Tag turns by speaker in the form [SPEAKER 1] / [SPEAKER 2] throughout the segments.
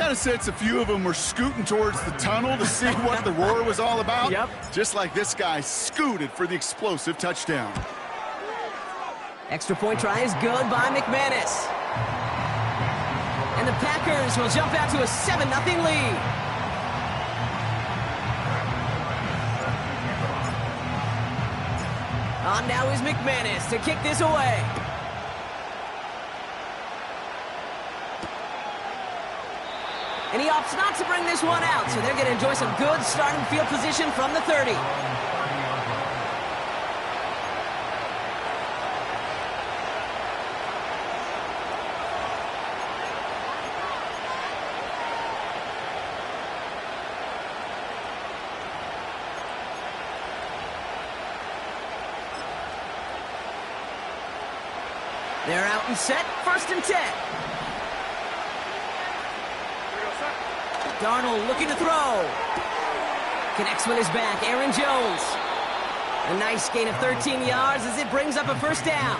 [SPEAKER 1] kind of sense a few of them were scooting towards the tunnel to see what the roar was all about.
[SPEAKER 2] Yep.
[SPEAKER 1] Just like this guy scooted for the explosive touchdown.
[SPEAKER 2] Extra point try is good by McManus. And the Packers will jump out to a 7-0 lead. On now is McManus to kick this away. And he opts not to bring this one out, so they're going to enjoy some good starting field position from the 30. They're out and set, 1st and 10. Darnold looking to throw. Connects with his back, Aaron Jones. A nice gain of 13 yards as it brings up a 1st down.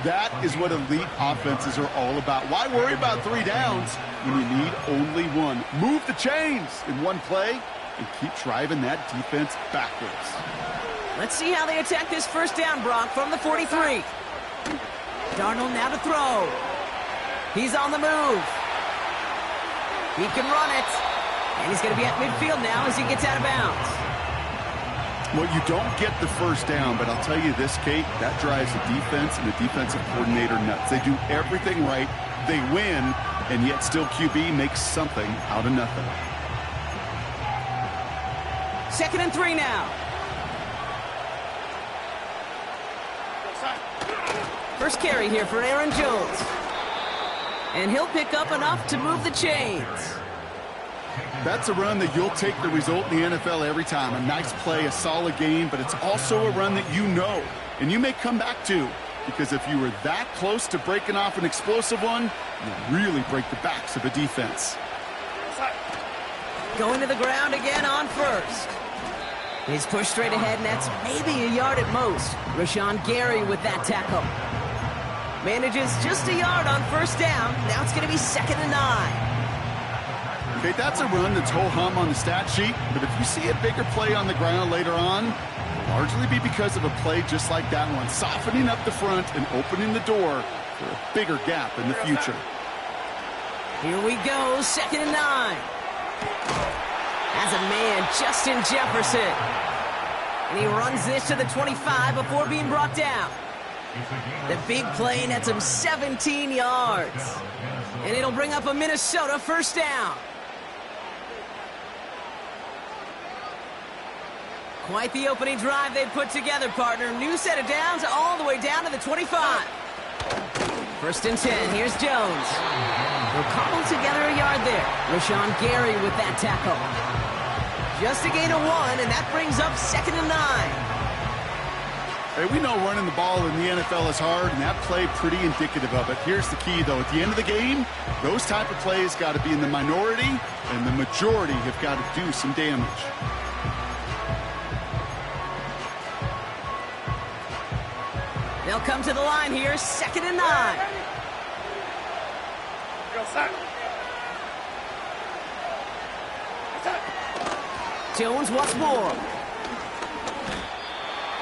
[SPEAKER 1] That is what elite offenses are all about. Why worry about 3 downs when you need only 1? Move the chains in one play and keep driving that defense backwards.
[SPEAKER 2] Let's see how they attack this 1st down, Brock, from the 43. Darnold now to throw. He's on the move. He can run it. And he's going to be at midfield now as he gets out of bounds.
[SPEAKER 1] Well, you don't get the 1st down, but I'll tell you this, Kate, that drives the defense and the defensive coordinator nuts. They do everything right. They win, and yet still QB makes something out of nothing.
[SPEAKER 2] 2nd and 3 now. First carry here for Aaron Jones. And he'll pick up enough to move the chains.
[SPEAKER 1] That's a run that you'll take the result in the NFL every time. A nice play, a solid game, but it's also a run that you know and you may come back to, because if you were that close to breaking off an explosive one, you really break the backs of a defense.
[SPEAKER 2] Going to the ground again on 1st. He's pushed straight ahead, and that's maybe a yard at most. Rashawn Gary with that tackle. Manages just a yard on 1st down. Now it's going to be 2nd and 9.
[SPEAKER 1] Okay, that's a run that's ho-hum on the stat sheet, but if you see a bigger play on the ground later on, it'll largely be because of a play just like that one, softening up the front and opening the door for a bigger gap in the future.
[SPEAKER 2] Here we go, 2nd and 9. As a man, Justin Jefferson. And he runs this to the 25 before being brought down. The big play nets him 17 yards. And it'll bring up a Minnesota 1st down. Quite the opening drive they've put together, partner. New set of downs all the way down to the 25. 1st and 10. Here's Jones. They'll cobble together a yard there. Rashawn Gary with that tackle. Just a gain of 1, and that brings up 2nd and 9.
[SPEAKER 1] Hey, we know running the ball in the NFL is hard, and that play pretty indicative of it. Here's the key, though. At the end of the game, those type of plays got to be in the minority, and the majority have got to do some damage.
[SPEAKER 2] They'll come to the line here, 2nd and 9. Jones once more.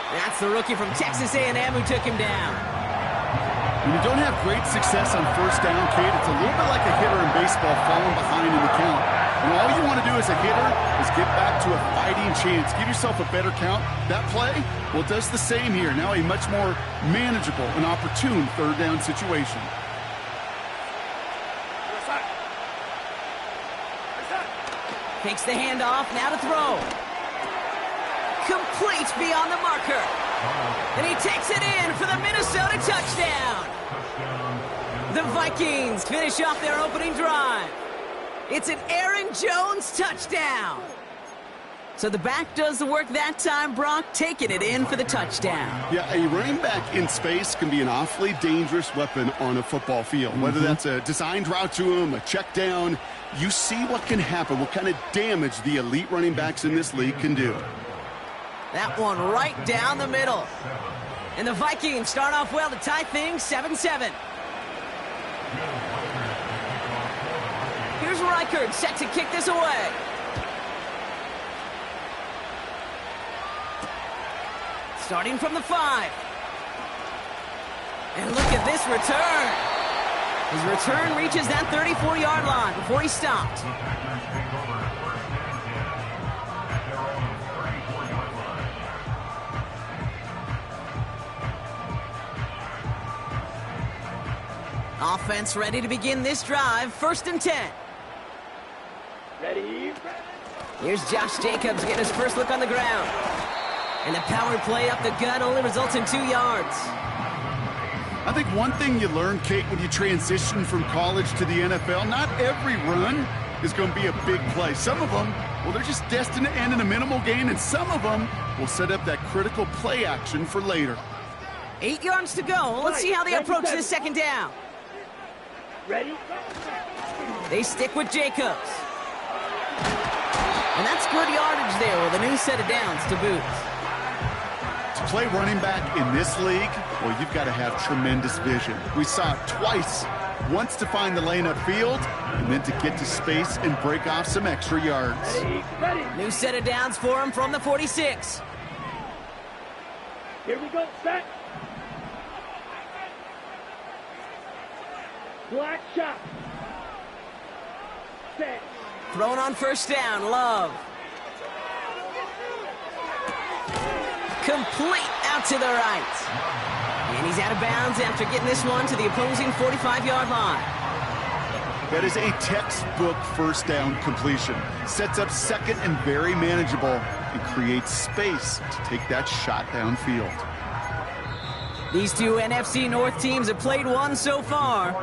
[SPEAKER 2] That's the rookie from Texas A&M who took him down.
[SPEAKER 1] When you don't have great success on 1st down, Kate, it's a little bit like a hitter in baseball falling behind in the count. And all you want to do as a hitter is get back to a fighting chance. Give yourself a better count. That play, well, it does the same here. Now a much more manageable and opportune 3rd down situation.
[SPEAKER 2] Takes the handoff, now to throw. Complete beyond the marker. And he takes it in for the Minnesota touchdown. The Vikings finish off their opening drive. It's an Aaron Jones touchdown. So the back does the work that time, Brock, taking it in for the touchdown.
[SPEAKER 1] Yeah, a running back in space can be an awfully dangerous weapon on a football field. Whether that's a designed route to him, a check down, you see what can happen, what kind of damage the elite running backs in this league can do.
[SPEAKER 2] That one right down the middle. And the Vikings start off well to tie things 7-7. Here's Reichard, set to kick this away. Starting from the 5. And look at this return. His return reaches that 34-yard line before he stopped. Offense ready to begin this drive. 1st and 10.
[SPEAKER 3] Ready?
[SPEAKER 2] Here's Josh Jacobs getting his first look on the ground. And the power play up the gut only results in 2 yards.
[SPEAKER 1] I think one thing you learn, Kate, when you transition from college to the NFL, not every run is going to be a big play. Some of them, well, they're just destined to end in a minimal gain, and some of them will set up that critical play action for later.
[SPEAKER 2] 8 yards to go. Let's see how they approach this 2nd down.
[SPEAKER 3] Ready?
[SPEAKER 2] They stick with Jacobs. And that's good yardage there with a new set of downs to boot.
[SPEAKER 1] To play running back in this league, well, you've got to have tremendous vision. We saw it twice. Once to find the lane upfield, and then to get to space and break off some extra yards.
[SPEAKER 3] Ready?
[SPEAKER 2] New set of downs for him from the 46.
[SPEAKER 3] Here we go, set. Black shot. Set.
[SPEAKER 2] Thrown on 1st down, Love. Complete out to the right. And he's out of bounds after getting this one to the opposing 45-yard line.
[SPEAKER 1] That is a textbook 1st down completion. Sets up 2nd and very manageable and creates space to take that shot downfield.
[SPEAKER 2] These 2 NFC North teams have played one so far.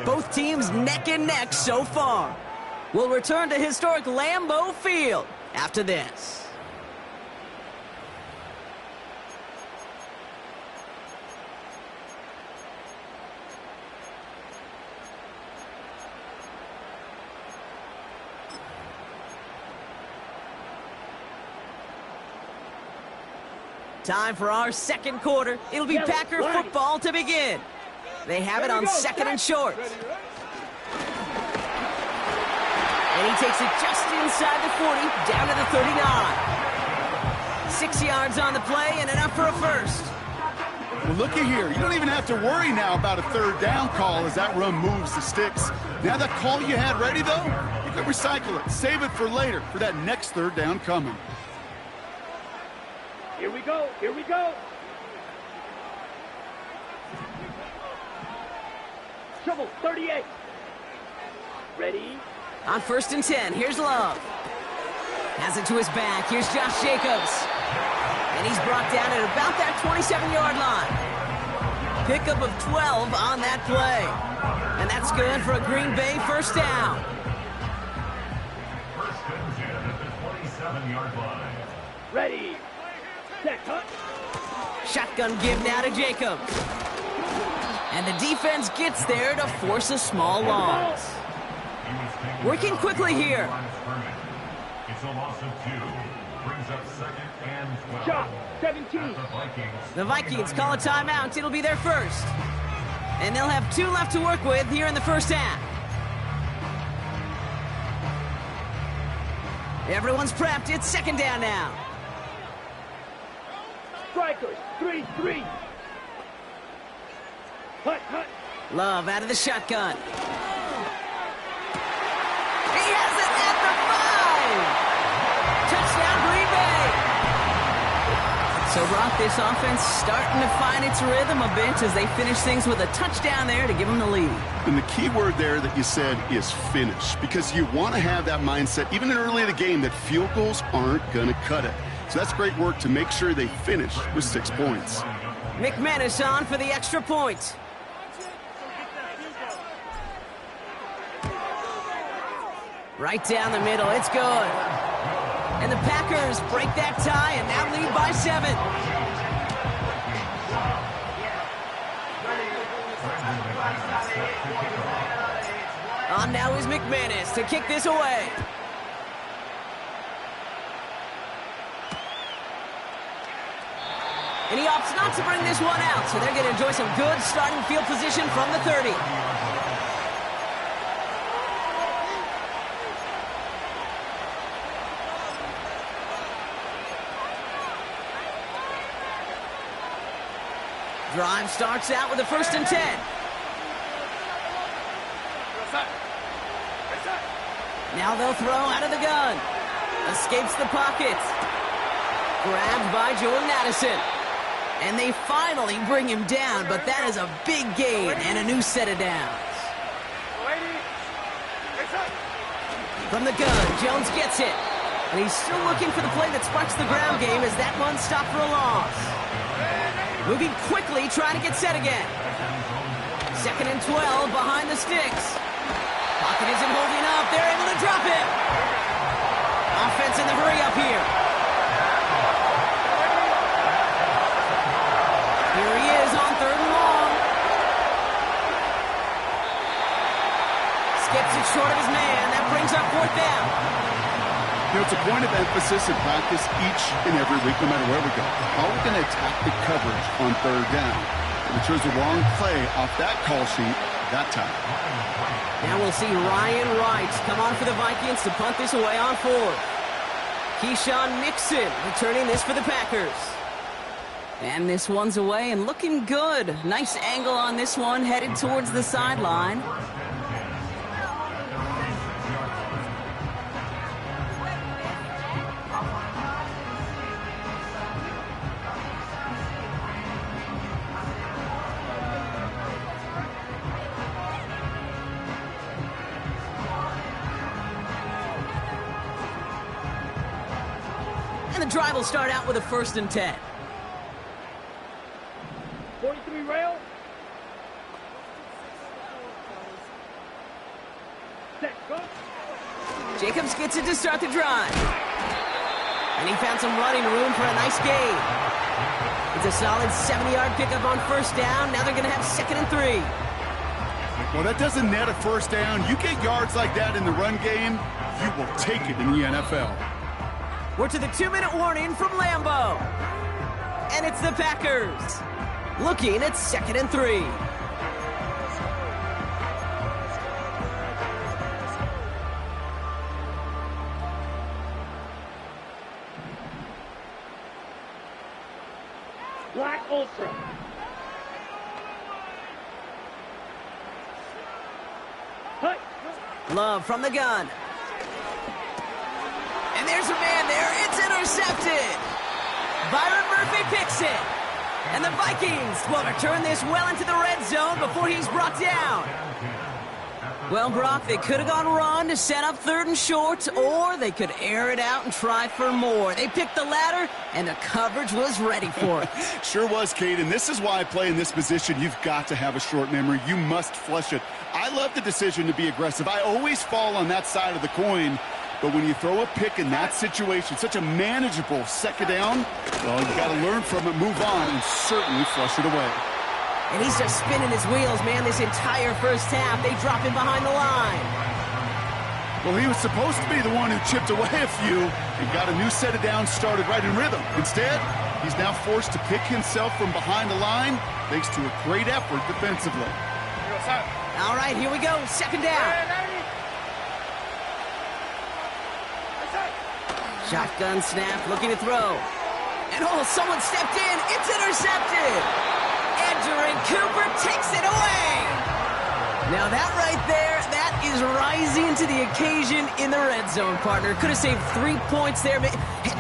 [SPEAKER 2] Both teams neck and neck so far. We'll return to historic Lambeau Field after this. Time for our 2nd quarter. It'll be Packer football to begin. They have it on 2nd and short. And he takes it just inside the 40, down to the 39. 6 yards on the play and enough for a first.
[SPEAKER 1] Well, looky here. You don't even have to worry now about a 3rd down call as that run moves the sticks. Now that call you had ready, though, you can recycle it. Save it for later, for that next 3rd down coming.
[SPEAKER 3] Here we go. Here we go. Trouble 38. Ready?
[SPEAKER 2] On 1st and 10, here's Love. Has it to his back. Here's Josh Jacobs. And he's brought down at about that 27-yard line. Pickup of 12 on that play. And that's good for a Green Bay 1st down.
[SPEAKER 4] 1st and 10 at the 27-yard line.
[SPEAKER 3] Ready? Set, cut.
[SPEAKER 2] Shotgun give now to Jacobs. And the defense gets there to force a small loss. Working quickly here.
[SPEAKER 4] It's a loss of 2. Brings up 2nd and 12.
[SPEAKER 3] Shot 17.
[SPEAKER 2] The Vikings call a timeout. It'll be their first. And they'll have 2 left to work with here in the 1st half. Everyone's prepped. It's 2nd down now.
[SPEAKER 3] Strikers 3-3. Hut, hut.
[SPEAKER 2] Love out of the shotgun. He has it at the 5. Touchdown, Green Bay. So, Brock, this offense starting to find its rhythm a bit as they finish things with a touchdown there to give them the lead.
[SPEAKER 1] And the key word there that you said is finish, because you want to have that mindset, even early in the game, that field goals aren't going to cut it. So that's great work to make sure they finish with 6 points.
[SPEAKER 2] McManus on for the extra point. Right down the middle, it's good. And the Packers break that tie and now lead by 7. On now is McManus to kick this away. And he opts not to bring this one out, so they're going to enjoy some good starting field position from the 30. Drive starts out with a 1st and 10. Now they'll throw out of the gun. Escapes the pocket. Grabbed by Jordan Addison. And they finally bring him down, but that is a big gain and a new set of downs. From the gun, Jones gets it. And he's still looking for the play that sparks the ground game as that one stopped for a loss. Moving quickly, trying to get set again. 2nd and 12 behind the sticks. Pocket isn't holding up. They're able to drop it. Offense in the hurry up here. Here he is on 3rd and long. Skips it short of his man. That brings up 4th down.
[SPEAKER 1] You know, it's a point of emphasis in practice each and every week, no matter where we go. How are we going to attack the coverage on 3rd down? And we chose the wrong play off that call sheet that time.
[SPEAKER 2] Now we'll see Ryan Wright come on for the Vikings to punt this away on 4th. Keyshawn Nixon returning this for the Packers. And this one's away and looking good. Nice angle on this one, headed towards the sideline. And the drive will start out with a 1st and 10.
[SPEAKER 3] 43 rail. Set, go.
[SPEAKER 2] Jacobs gets it to start the drive. And he found some running room for a nice gain. It's a solid 70-yard pickup on 1st down. Now they're going to have 2nd and 3.
[SPEAKER 1] Well, that doesn't net a 1st down. You get yards like that in the run game, you will take it in the NFL.
[SPEAKER 2] We're to the 2-minute warning from Lambeau. And it's the Packers. Looking at 2nd and 3.
[SPEAKER 3] Black Ultra. Hut.
[SPEAKER 2] Love from the gun. And there's a man there. It's intercepted. Byron Murphy picks it. And the Vikings will return this well into the red zone before he's brought down. Well, Brock, they could have gone run to set up 3rd and short, or they could air it out and try for more. They picked the latter, and the coverage was ready for it.
[SPEAKER 1] Sure was, Kate, and this is why I play in this position. You've got to have a short memory. You must flush it. I love the decision to be aggressive. I always fall on that side of the coin. But when you throw a pick in that situation, such a manageable 2nd down, well, you got to learn from it, move on, and certainly flush it away.
[SPEAKER 2] And he's just spinning his wheels, man, this entire 1st half. They drop him behind the line.
[SPEAKER 1] Well, he was supposed to be the one who chipped away a few and got a new set of downs started right in rhythm. Instead, he's now forced to pick himself from behind the line thanks to a great effort defensively.
[SPEAKER 2] All right, here we go, 2nd down. Shotgun snap, looking to throw. And oh, someone stepped in. It's intercepted. Edgerrin Cooper takes it away. Now that right there, that is rising to the occasion in the red zone, partner. Could have saved 3 points there,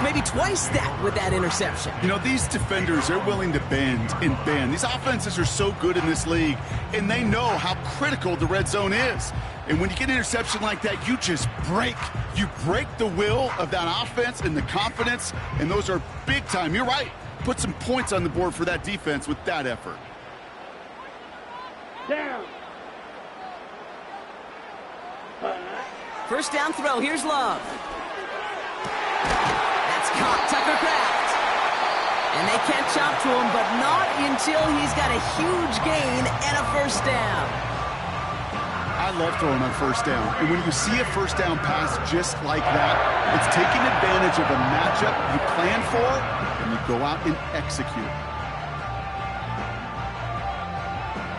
[SPEAKER 2] maybe twice that with that interception.
[SPEAKER 1] You know, these defenders, they're willing to bend and bend. These offenses are so good in this league, and they know how critical the red zone is. And when you get an interception like that, you just break. You break the will of that offense and the confidence, and those are big time. You're right. Put some points on the board for that defense with that effort.
[SPEAKER 3] Down.
[SPEAKER 2] 1st down throw. Here's Love. That's caught. Tucker Kraft. And they can't chop to him, but not until he's got a huge gain and a 1st down.
[SPEAKER 1] I love throwing on 1st down. And when you see a 1st down pass just like that, it's taking advantage of a matchup you plan for, and you go out and execute.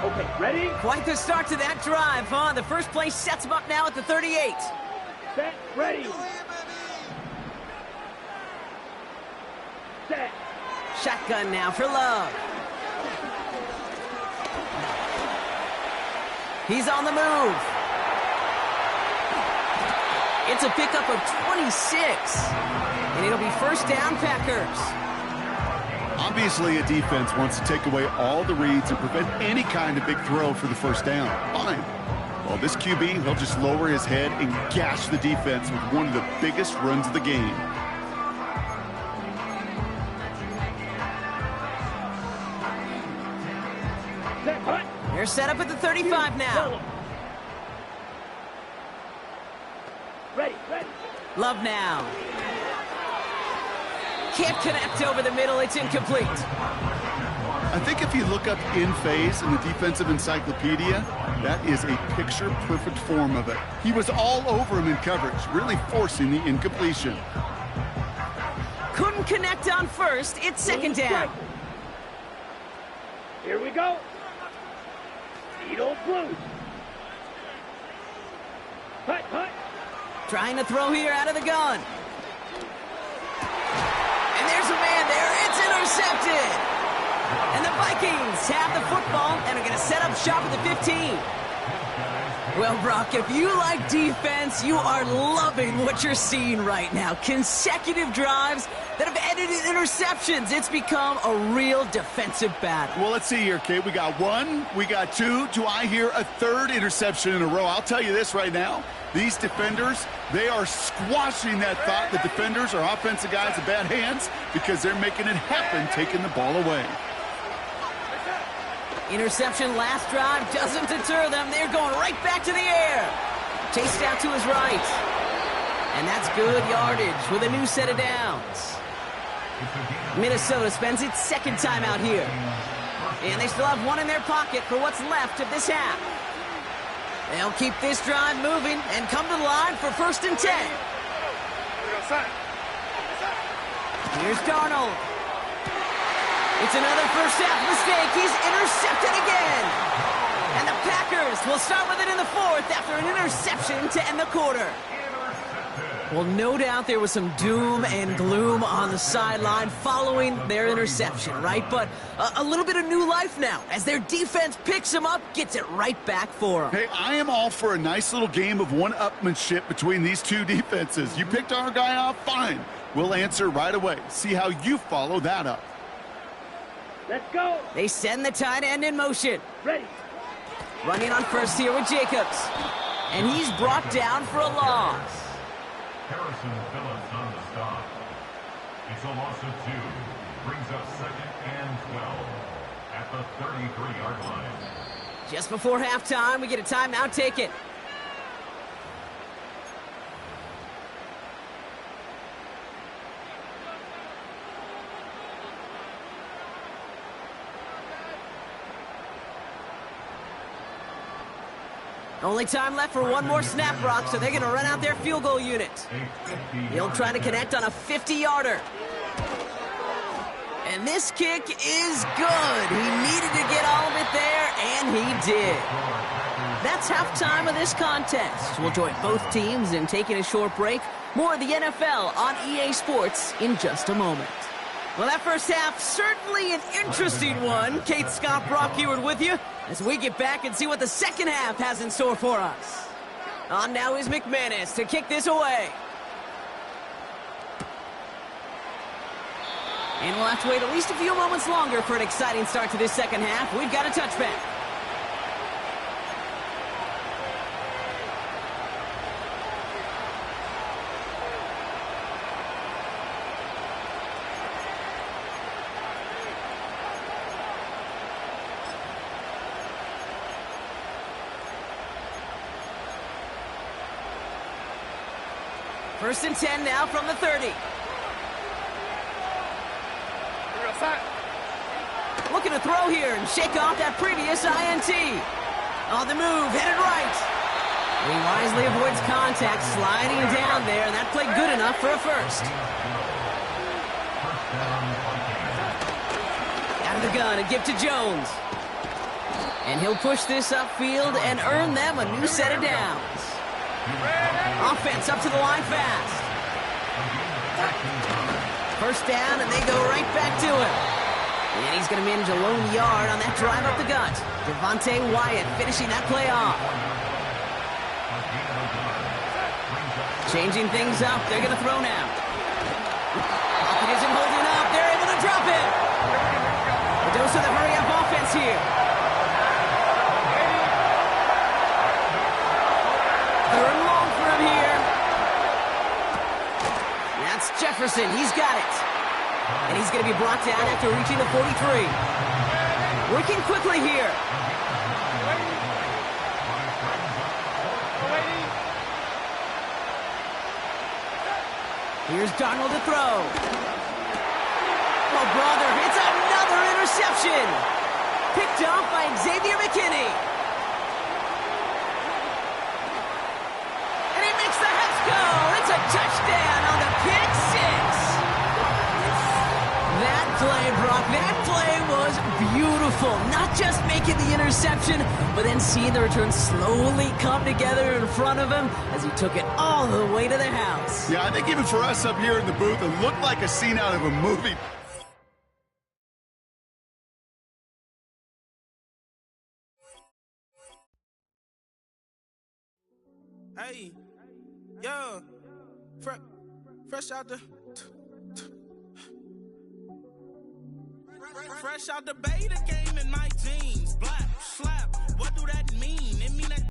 [SPEAKER 3] Okay, ready?
[SPEAKER 2] Quite the start to that drive, huh? The first play sets him up now at the 38.
[SPEAKER 3] Set, ready. Set.
[SPEAKER 2] Shotgun now for Love. He's on the move. It's a pickup of 26. And it'll be first down, Packers.
[SPEAKER 1] Obviously, a defense wants to take away all the reads and prevent any kind of big throw for the first down. Fine. Well, this QB, he'll just lower his head and gash the defense with one of the biggest runs of the game.
[SPEAKER 2] They're set up at the 35 now.
[SPEAKER 3] Ready.
[SPEAKER 2] Love now. Can't connect over the middle. It's incomplete.
[SPEAKER 1] I think if you look up in phase in the defensive encyclopedia, that is a picture-perfect form of it. He was all over him in coverage, really forcing the incompletion.
[SPEAKER 2] Couldn't connect on first. It's second down.
[SPEAKER 3] Here we go. Speedo Blues. Hut.
[SPEAKER 2] Trying to throw here out of the gun. And there's a man there. It's intercepted. And the Vikings have the football and are going to set up shop at the 15. Well, Brock, if you like defense, you are loving what you're seeing right now. Consecutive drives that have ended in interceptions. It's become a real defensive battle.
[SPEAKER 1] Well, let's see here, Kate. We got one, we got two. Do I hear a third interception in a row? I'll tell you this right now. These defenders, they are squashing that thought. The defenders are offensive guys in bad hands because they're making it happen, taking the ball away.
[SPEAKER 2] Interception last drive doesn't deter them. They're going right back to the air. Chased out to his right. And that's good yardage with a new set of downs. Minnesota spends its second time out here. And they still have one in their pocket for what's left of this half. They'll keep this drive moving and come to the line for 1st and 10. Here's Darnold. It's another first half mistake. He's intercepted again. And the Packers will start with it in the 4th after an interception to end the quarter. Well, no doubt there was some doom and gloom on the sideline following their interception, right? But a little bit of new life now as their defense picks them up, gets it right back for them.
[SPEAKER 1] Hey, I am all for a nice little game of one-upmanship between these two defenses. You picked our guy off, fine. We'll answer right away. See how you follow that up.
[SPEAKER 3] Let's go.
[SPEAKER 2] They send the tight end in motion.
[SPEAKER 3] Ready.
[SPEAKER 2] Running on first here with Jacobs. And he's brought down for a loss.
[SPEAKER 4] Harrison Phillips on the stop. It's a loss of 2. Brings up 2nd and 12 at the 33-yard line.
[SPEAKER 2] Just before halftime, we get a timeout taken. Only time left for one more snap, Brock, so they're going to run out their field goal unit. He'll try to connect on a 50-yarder. And this kick is good. He needed to get all of it there, and he did. That's halftime of this contest. We'll join both teams in taking a short break. More of the NFL on EA Sports in just a moment. Well, that first half, certainly an interesting one. Kate Scott, Brock Huard with you as we get back and see what the second half has in store for us. On now is McManus to kick this away. And we'll have to wait at least a few moments longer for an exciting start to this second half. We've got a touchback. First and 10 now from the 30. Looking to throw here and shake off that previous INT. On the move, headed right. He wisely avoids contact, sliding down there, and that played good enough for a first. Out of the gun and give to Jones. And he'll push this upfield and earn them a new set of downs. Offense up to the line fast. First down, and they go right back to it. And he's going to manage a lone yard on that drive up the gut. Devontae Wyatt finishing that play off. Changing things up. They're going to throw now. Pocket isn't holding up. They're able to drop it. A dose of the hurry-up offense here. Third and long for him here. That's Jefferson. He's got it. And he's going to be brought down after reaching the 43. Working quickly here. Here's Darnold to throw. Oh, brother, it's another interception. Picked off by Xavier McKinney. And he makes the Hets go. It's a touchdown on the pick six. That play, Brock, that play was beautiful. Not just making the interception, but then seeing the return slowly come together in front of him as he took it all the way to the house.
[SPEAKER 1] Yeah, I think even for us up here in the booth, it looked like a scene out of a movie.
[SPEAKER 5] Hey, yo, fresh out the... Fresh out the beta game in my jeans. Black slap, what do that mean? It mean that